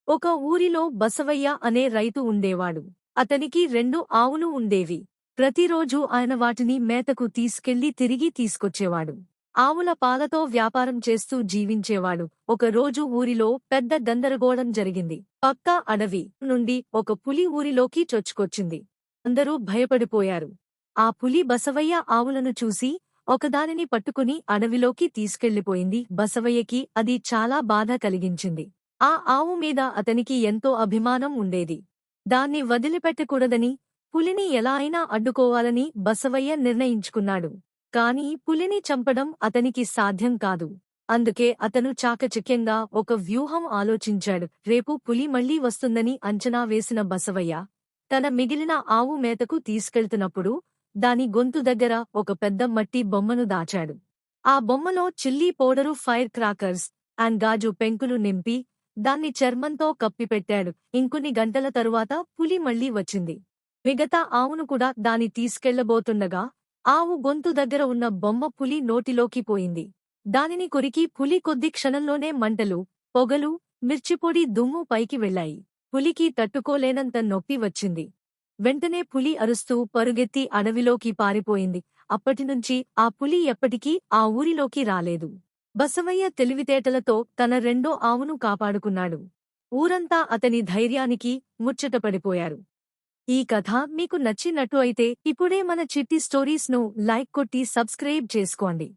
ఒక ఊరిలో బసవయ్య అనే రైతు ఉండేవాడు. అతనికి 2 ఆవులు ఉండేవి. ప్రతిరోజూ ఆయన వాటిని మేతకు తీసుకెళ్లి తిరిగి తీసుకొచ్చేవాడు. ఆవుల పాలతో వ్యాపారం చేస్తూ జీవించేవాడు. ఒకరోజు ఊరిలో పెద్ద గందరగోళం జరిగింది. పక్క అడవి నుండి ఒక పులి ఊరిలోకి చొచ్చుకొచ్చింది. అందరూ భయపడిపోయారు. ఆ పులి బసవయ్య ఆవులను చూసి ఒకదానిని పట్టుకుని అడవిలోకి తీసుకెళ్లిపోయింది. బసవయ్యకి అది చాలా బాధ కలిగించింది. ఆ ఆవు మీద అతనికి ఎంతో అభిమానం ఉండేది. దాన్ని వదిలిపెట్టకూడదని, పులిని ఎలా అయినా అడ్డుకోవాలని బసవయ్య నిర్ణయించుకున్నాడు. కాని పులిని చంపడం అతనికి సాధ్యం కాదు. అందుకే అతను చాకచక్యంగా ఒక వ్యూహం ఆలోచించాడు. రేపు పులి మళ్లీ వస్తుందని అంచనా వేసిన బసవయ్య తన మిగిలిన ఆవు మేతకు తీసుకెళ్తున్నప్పుడు దాని గొంతు దగ్గర ఒక పెద్ద మట్టి బొమ్మను దాచాడు. ఆ బొమ్మలో chilli powder, fire crackers and గాజు పెంకులు నింపి దాన్ని చర్మంతో కప్పిపెట్టాడు. ఇంకొన్ని గంటల తరువాత పులి మళ్లీ వచ్చింది. మిగతా ఆవును కూడా దాని తీసుకెళ్లబోతుండగా ఆవు గొంతు దగ్గర ఉన్న బొమ్మ పులి నోటిలోకి పోయింది. దానిని కొరికి పులి కొద్ది క్షణంలోనే మంటలు, పొగలు, మిర్చిపొడి, దుమ్ము పైకి వెళ్లాయి. పులికి తట్టుకోలేనంత నొప్పి వచ్చింది. వెంటనే పులి అరుస్తూ పరుగెత్తి అడవిలోకి పారిపోయింది. అప్పటినుంచి ఆ పులి ఎప్పటికీ ఆ ఊరిలోకి రాలేదు. బసవయ్య తెలివితేటలతో తన రెండో ఆవును కాపాడుకున్నాడు. ఊరంతా అతని ధైర్యానికి ముచ్చటపడిపోయారు. ఈ కథ మీకు నచ్చినట్టు అయితే ఇప్పుడే మన చిట్టి స్టోరీస్ ను లైక్ కొట్టి సబ్స్క్రైబ్ చేసుకోండి.